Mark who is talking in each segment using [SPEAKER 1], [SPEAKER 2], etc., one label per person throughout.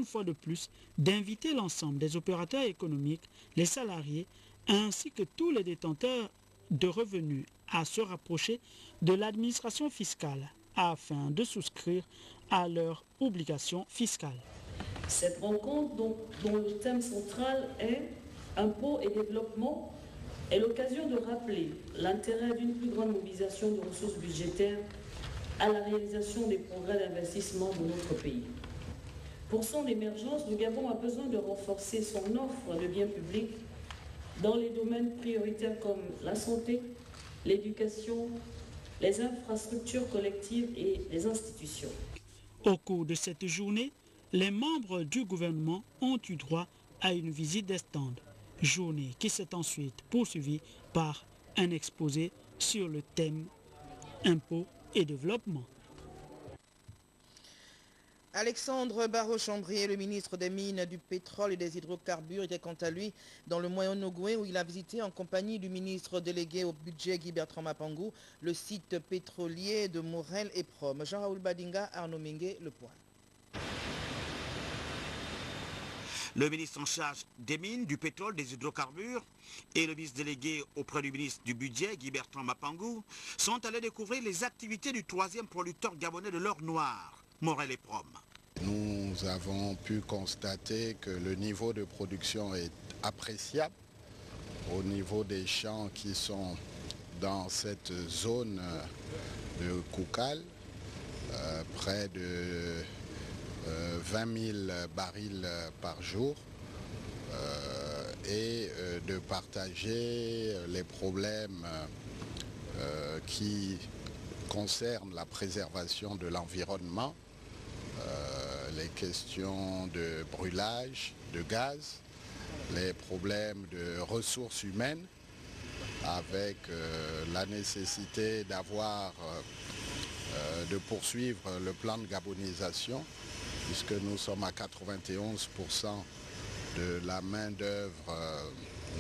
[SPEAKER 1] fois de plus d'inviter l'ensemble des opérateurs économiques, les salariés, ainsi que tous les détenteurs de revenus à se rapprocher de l'administration fiscale afin de souscrire à leurs obligations fiscales.
[SPEAKER 2] Cette rencontre, dont le thème central est impôts et développement, est l'occasion de rappeler l'intérêt d'une plus grande mobilisation de ressources budgétaires à la réalisation des progrès d'investissement de notre pays. Pour son émergence, nous Gabon a besoin de renforcer son offre de biens publics dans les domaines prioritaires comme la santé, l'éducation, les infrastructures collectives et les institutions.
[SPEAKER 1] Au cours de cette journée, les membres du gouvernement ont eu droit à une visite des stands, journée qui s'est ensuite poursuivie par un exposé sur le thème impôts et développement.
[SPEAKER 3] Alexandre Barrot-Chambrier, le ministre des Mines, du Pétrole et des Hydrocarbures, était quant à lui dans le Moyen-Ogooué où il a visité en compagnie du ministre délégué au budget Guy-Bertrand Mapangou le site pétrolier de Morel et Prom. Jean-Raoul Badinga, Arnaud Mingué, Le Point.
[SPEAKER 4] Le ministre en charge des mines, du pétrole, des hydrocarbures et le ministre délégué auprès du ministre du budget, Guy-Bertrand Mapangou, sont allés découvrir les activités du troisième producteur gabonais de l'or noir, Morel et Prom.
[SPEAKER 5] Nous avons pu constater que le niveau de production est appréciable au niveau des champs qui sont dans cette zone de Koukal, près de 20 000 barils par jour, et de partager les problèmes qui concernent la préservation de l'environnement, les questions de brûlage de gaz, les problèmes de ressources humaines, avec la nécessité de poursuivre le plan de gabonisation, puisque nous sommes à 91% de la main-d'œuvre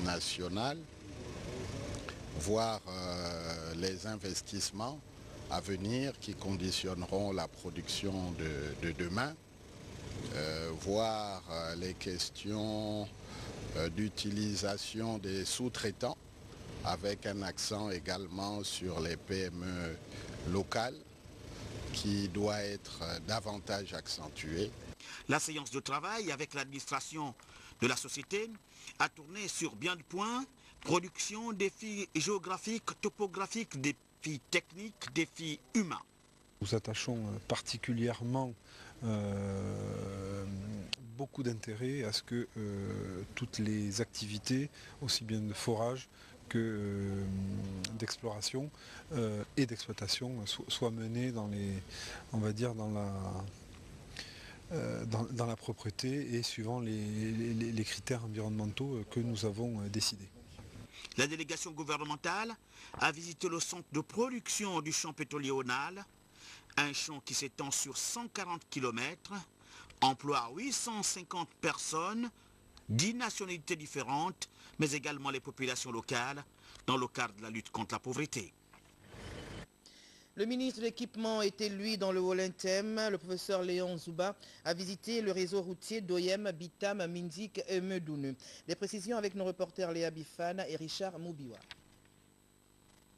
[SPEAKER 5] nationale, voire les investissements à venir qui conditionneront la production de demain, voire les questions d'utilisation des sous-traitants, avec un accent également sur les PME locales, qui doit être davantage accentuée.
[SPEAKER 4] La séance de travail avec l'administration de la société a tourné sur bien de points: production, défis géographiques, topographiques, défis techniques, défis humains.
[SPEAKER 6] Nous attachons particulièrement beaucoup d'intérêt à ce que toutes les activités, aussi bien de forage que d'exploration et d'exploitation, soient menées dans la propreté et suivant les critères environnementaux que nous avons décidés.
[SPEAKER 4] La délégation gouvernementale a visité le centre de production du champ pétrolier Onal, un champ qui s'étend sur 140 km, emploie 850 personnes, 10 nationalités différentes, mais également les populations locales, dans le cadre de la lutte contre la pauvreté.
[SPEAKER 3] Le ministre de l'Équipement était, lui, dans le Wolintem. Le professeur Léon Zouba a visité le réseau routier d'Oyem, Bitam, Minzik et Medoune. Les précisions avec nos reporters Léa Bifana et Richard Moubiwa.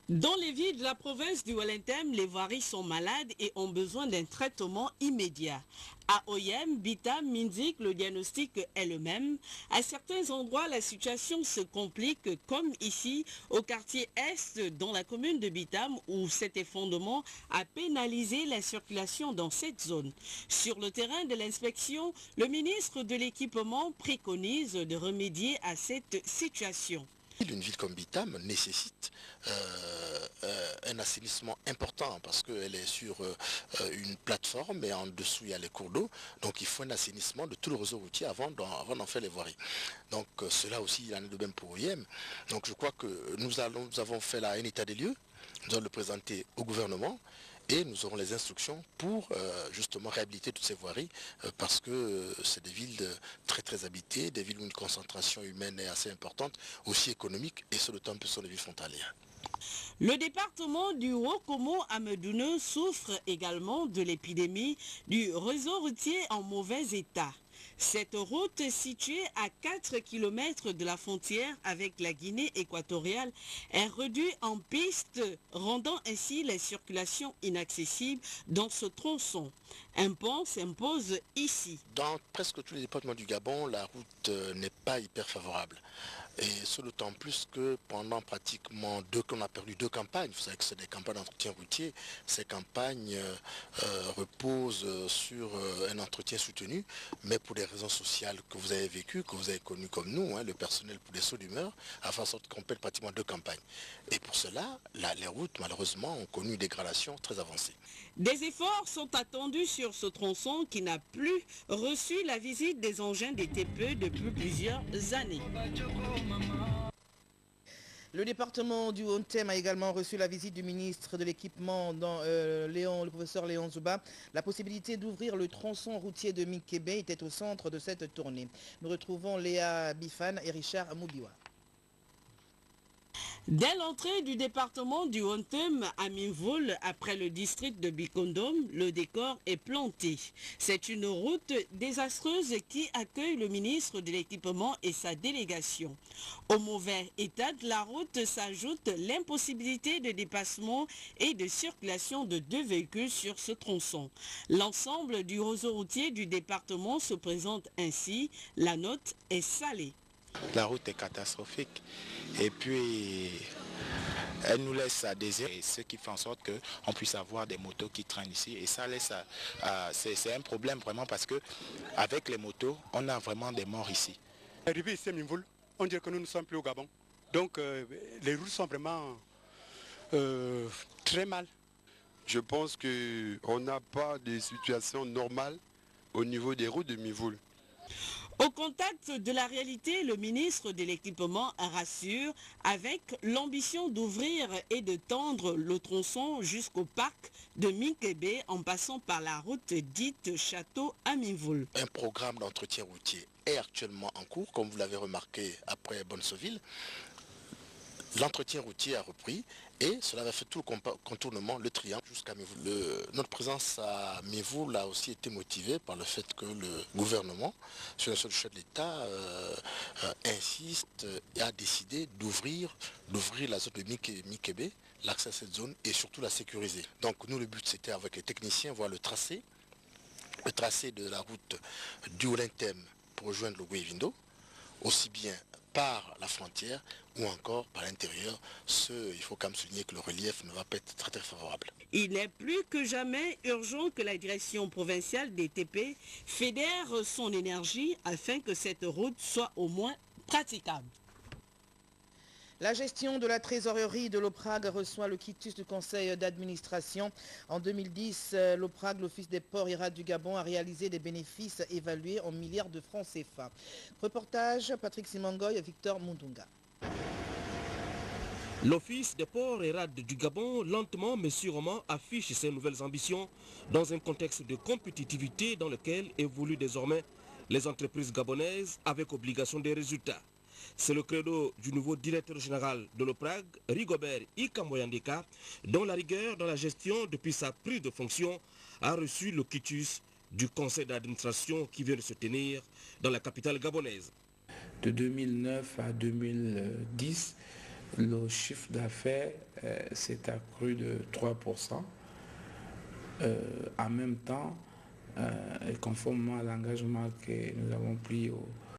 [SPEAKER 7] Dans les villes de la province du Wolintem, les voiries sont malades et ont besoin d'un traitement immédiat. À Oyem, Bitam, Minzik, le diagnostic est le même. À certains endroits, la situation se complique, comme ici, au quartier Est, dans la commune de Bitam, où cet effondrement a pénalisé la circulation dans cette zone. Sur le terrain de l'inspection, le ministre de l'Équipement préconise de remédier à cette situation.
[SPEAKER 8] Une ville comme Bitam nécessite un assainissement important parce qu'elle est sur une plateforme et en dessous il y a les cours d'eau. Donc il faut un assainissement de tout le réseau routier avant d'en faire les voiries. Donc cela aussi il en est de même pour Oyem. Donc je crois que nous avons fait là un état des lieux, nous allons le présenter au gouvernement. Et nous aurons les instructions pour justement réhabiliter toutes ces voiries parce que c'est des villes très très habitées, des villes où une concentration humaine est assez importante, aussi économique, et sur le temps, ce sont des villes frontalières.
[SPEAKER 7] Le département du Haut-Komo à Medoune souffre également de l'épidémie du réseau routier en mauvais état. Cette route située à 4 km de la frontière avec la Guinée équatoriale est réduite en piste, rendant ainsi les circulations inaccessibles dans ce tronçon. Un pont s'impose ici.
[SPEAKER 8] Dans presque tous les départements du Gabon, la route n'est pas hyper favorable. Et ce d'autant plus que pendant pratiquement on a perdu 2 campagnes. Vous savez que c'est des campagnes d'entretien routier. Ces campagnes reposent sur un entretien soutenu, mais pour des raisons sociales que vous avez vécues, que vous avez connues comme nous, le personnel pour des sauts d'humeur, a fait en sorte qu'on perd pratiquement 2 campagnes. Et pour cela, les routes, malheureusement, ont connu une dégradation très avancée.
[SPEAKER 7] Des efforts sont attendus sur ce tronçon qui n'a plus reçu la visite des engins des TPE depuis plusieurs années.
[SPEAKER 3] Le département du Haut-Thème a également reçu la visite du ministre de l'équipement, le professeur Léon Zouba. La possibilité d'ouvrir le tronçon routier de Mikébé était au centre de cette tournée. Nous retrouvons Léa Bifan et Richard Moubiwa.
[SPEAKER 7] Dès l'entrée du département du Haut-Thème à Minvoul, après le district de Bikondom, le décor est planté. C'est une route désastreuse qui accueille le ministre de l'équipement et sa délégation. Au mauvais état de la route s'ajoute l'impossibilité de dépassement et de circulation de 2 véhicules sur ce tronçon. L'ensemble du réseau routier du département se présente ainsi. La note est salée.
[SPEAKER 9] La route est catastrophique et puis elle nous laisse à désirer, ce qui fait en sorte qu'on puisse avoir des motos qui traînent ici et ça laisse c'est un problème vraiment parce que avec les motos on a vraiment des morts ici.
[SPEAKER 10] Arrivé ici à Minvoul, on dirait que nous ne sommes plus au Gabon, donc les routes sont vraiment très mal.
[SPEAKER 11] Je pense qu'on n'a pas de situation normale au niveau des routes de Minvoul.
[SPEAKER 7] Au contact de la réalité, le ministre de l'équipement rassure avec l'ambition d'ouvrir et de tendre le tronçon jusqu'au parc de Mikébé en passant par la route dite Château à Minvoul.
[SPEAKER 8] Un programme d'entretien routier est actuellement en cours, comme vous l'avez remarqué après Bonseville. L'entretien routier a repris et cela va faire tout le contournement, le triangle jusqu'à Minvoul. Notre présence à Minvoul a aussi été motivée par le fait que le gouvernement, sur un seul chef de l'État, insiste et a décidé d'ouvrir la zone de Mikébé, l'accès à cette zone et surtout la sécuriser. Donc nous, le but c'était avec les techniciens voir le tracé de la route du Haut-Thème pour rejoindre le Guévindo, aussi bien par la frontière ou encore par l'intérieur. Il faut quand même souligner que le relief ne va pas être très favorable.
[SPEAKER 7] Il est plus que jamais urgent que la direction provinciale des TP fédère son énergie afin que cette route soit au moins praticable.
[SPEAKER 3] La gestion de la trésorerie de l'OPRAG reçoit le quitus du conseil d'administration. En 2010, l'OPRAG, l'Office des ports et rades du Gabon, a réalisé des bénéfices évalués en milliards de francs CFA. Reportage, Patrick Simangoy et Victor Mundunga.
[SPEAKER 12] L'Office des ports et rades du Gabon, lentement mais sûrement, affiche ses nouvelles ambitions dans un contexte de compétitivité dans lequel évoluent désormais les entreprises gabonaises avec obligation des résultats. C'est le credo du nouveau directeur général de l'OPRAG, Rigobert Ikamboyandeka, dont la rigueur dans la gestion depuis sa prise de fonction a reçu le quitus du conseil d'administration qui vient de se tenir dans la capitale gabonaise.
[SPEAKER 13] De 2009 à 2010, le chiffre d'affaires s'est accru de 3%. En même temps, et conformément à l'engagement que nous avons pris au